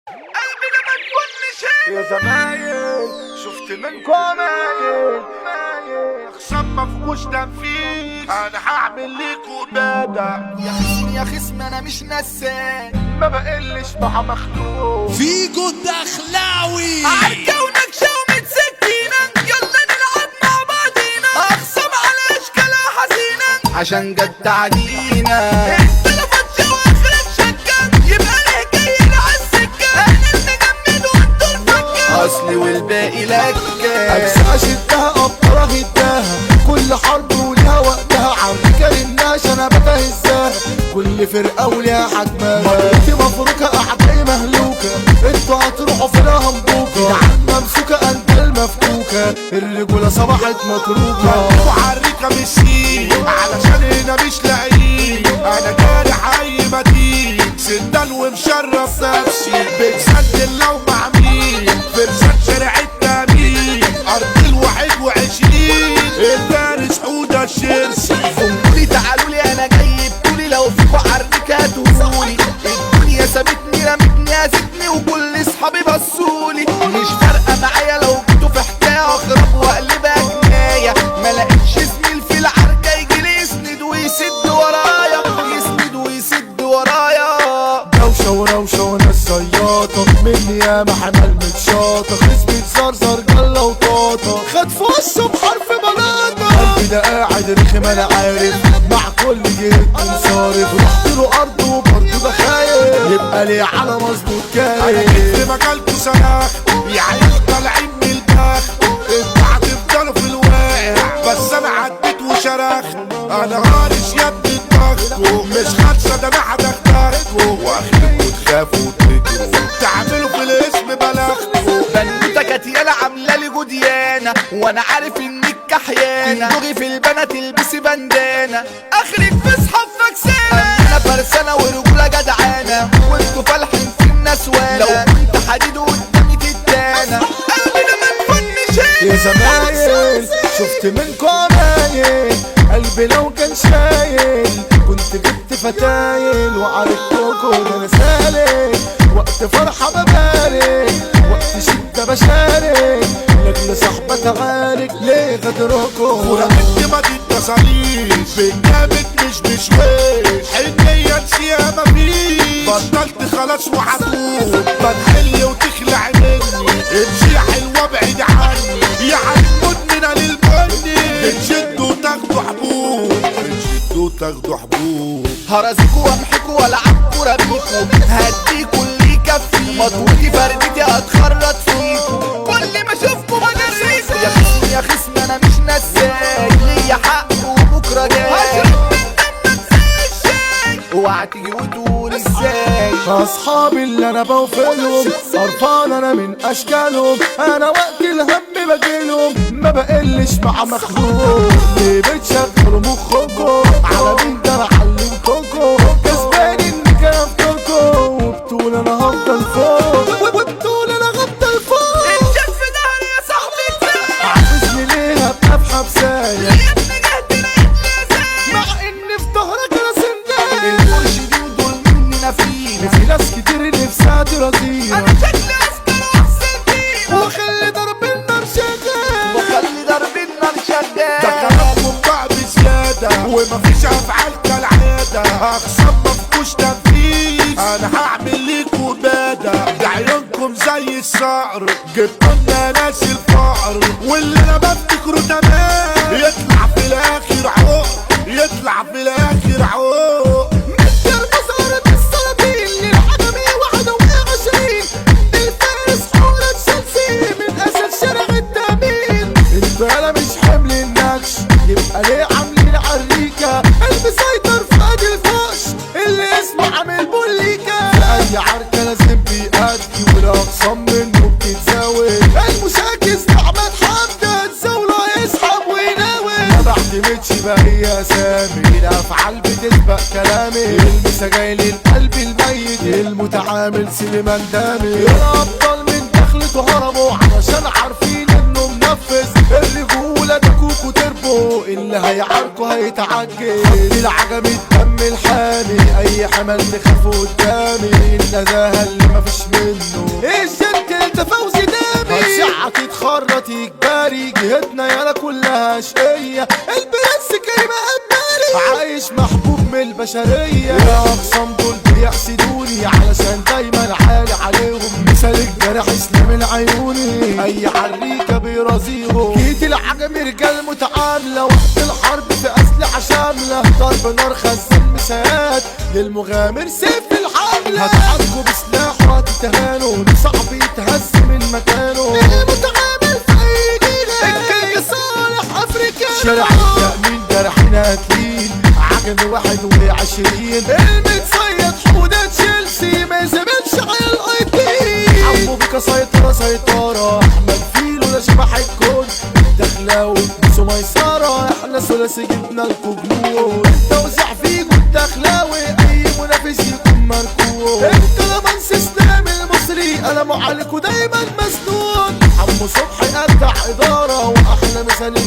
قلبي لما تكون شيء يا زمايل شفت منكم عمايل خصم مفهوش تنفيذ، انا هعمل ليكوا بادع. يا خصم يا خصم انا مش نسان، ما بقلش مع مخلوق فيجو الدخلاوي عالكونك شومة سكينة، يلا نلعب مع بعضينا، اخصم على اشكالها حزينة عشان جد علينا. التلفون شو اخرك شكة، يبقى ليه جاي على السكة، احنا المجمد وانتوا الفكة، اصلي والباقي لك. اجزاء شدها ابطالها هداها، كل حرب وليها وقتها، عمري الناش انا بتهزاها، كل فرقه وليها حجمها، مرتي مفروكه اعدائي مهلوكه، انتوا هتروحوا فينا همبوكه، جدعان ممسوكه انت المفكوكه، الرجوله صبحت متروكه. وحركة مشي علشان هنا مش لاقيين، انا جارح اي مدين سندان ومشرف نفسي، بتسجل لو مع مين فرسان شارع التامين، ارض الواحد وعشرين الفارس حودة الشرسي. قولي تعالوا لي انا جاي بطولي، لو فيكوا حركة هتقولي، الدنيا سابتني رمتني هزتني وكل اصحابي بصولي، مش فارقة معايا لو جيتوا في حكاية اخرب واقلبها جناية، ما لقيتش زميل في العركة يجيلي يسند ويسد ورايا، يسند ويسد ورايا. دوشه وروشه وانا السياطه، مني يا محمل متشاطه، خصمي اتزرزر جله وطاطه، خد في وشه بحرف بلاطه، قلبي ده قاعد رخم انا عارف، مع كل جهد منصارف، رحت له ارض وبرضه ده خايف، يبقى ليه على مظبوط انا جيت كارف. في مجالكوا سلاخ، يا عيال طالعين من الباخ، انتوا هتفضلوا في الواقع، بس انا عديت وشرخت، انا هارش يا ابني دماغكوا، مش خدشه ده انا هدغدغكوا، واخركوا تخافوا وتجروا، تعملوا في الاسم بلاغكوا. بنوتة كانت يالا عاملة لي جوديانة، وانا عارف انك كحيانة، تندوغي في البنات تلبسي بندانة، اخرك في صحاب فكسانة، انا فرسانة ورجولة جدعانة، وانتوا فالحين في الناس وانا، لو كنت حديد قدامي تتانة، قلبي لما تفنش يا زمايل شفت منكم عمايل، قلبي لو كان شايل كنت جبت فتايل، وعارفكوا ده انا سالك، وقت فرحة ببارك، وقت شدة بشارك، لاجل صاحبة تعارك، ليه غدركوا؟ ورقت ما تتصليش بالجامد مش بشويش، حنية نسيها مفيش، بطلت خلاص وحتقول بتحل وتخلع مني، امشي يا حلوة ابعد عني، يا عين مدمنة للبني، بتشدوا وتاخدوا حبوب، بتشدوا وتاخدوا حبوب. هرزكوا وامحكوا والعبكوا ربيكوا، هديكوا اللي يكفي، مضغوطي فردتي هتخرط فيكوا، كل ما اشوفكوا بجريكوا، يا خصم يا خصم انا مش نساي، ليا حق وبكره جاي، هشرب من دمك زي الشاي، اوعى تيجي وتقول ازاي. اصحابي اللي انا بوفلهم، قرفان انا من اشكالهم، انا وقت الهم بجيلهم، ما بقلش مع مخلوق، ليه بتشغلوا مخكم على مين ده انا علمتكم، كسبان اني كلمتكم، وبطول انا هفضل فوق، وبطول انا هفضل فوق، الجد في ظهري يا صاحبي كفايه، عايزني ليه ابقى في حبسايه، يا ابني جهد مع ان في ظهرك انا سندان، المرشدين دول مني نافين، وفي ناس كتير نفسها ترضينا، انا شكلي عسكر واحسن فينا، وخلي ضرب النار شغال، وخلي ضرب النار ده شغال، كلامكم بقى بزيادة ومفيش افعال كالعادة، اخصام مفكوش تنفيذ، انا هعمل ليكوا بادة، ده عيونكم زي الصقر، جبتولنا ناس الفقر، واللي انا بفتكره تمام يطلع في الاخر عقر، يطلع في الاخر عقر. انا مش حمل النكش، يبقى ليه عاملين عريكة، قلبي سيطر في ادي الفوش، اللي اسمه عامل بوليكا، في اي عركة لازم بيأدي، والاقسام منه بتتزاول، المشاكس نعمة حمدة تزاوله يسحب ويناول، ما بعتمدش بأي اسامي، الافعال بتسبق كلامي، المسا جاي للقلب الميت، المتعامل سليمان دامي، الابطال من دخلته هربوا علشان عارفين انه منافق، بينفذ الرجولة ده كوكو تربو اللي هيعاركوا هيتعجل خط العجمي الدم الحامي اي حمل تخافوا قدامي النزاهة اللي مفيش منه الجنتل ده فوزي دامي هتسعك يتخرط اجباري جهتنا يالا كلها شقية البرنس كريم أماري عايش محبوب من البشرية يا اقسام دول بيحسدوني علشان دايما عالي عليهم مثال الجرح اسلام العيوني اي عريكة بيرازيهم جيت العجمي رجال متعاملة وقت الحرب في اسلحة شاملة ضرب نار خزن مساعات للمغامر سيف الحملة هتعاركوا بسلاح وهتتهانوا صعب يتهز من مكانه متعامل في اي جيلة الكيك صالح افريكانو شارع التأمين جرحنا قاتلين عجمي 21 المتصيد حودة تشيلسي ما يزبلش على الايتين عمو بيكا سيطرة احمد فيلو ده شبح الكون الدخلاوي بيسو ميسرة احنا ثلاثي جبنا لكم جنون التوزيع فيكو الدخلاوي اي منافس يكون مركون انت لمن سيستم المصري قلموا عليكوا دايما مسنون عمو صبحي ابدع ادارة واحلى مثال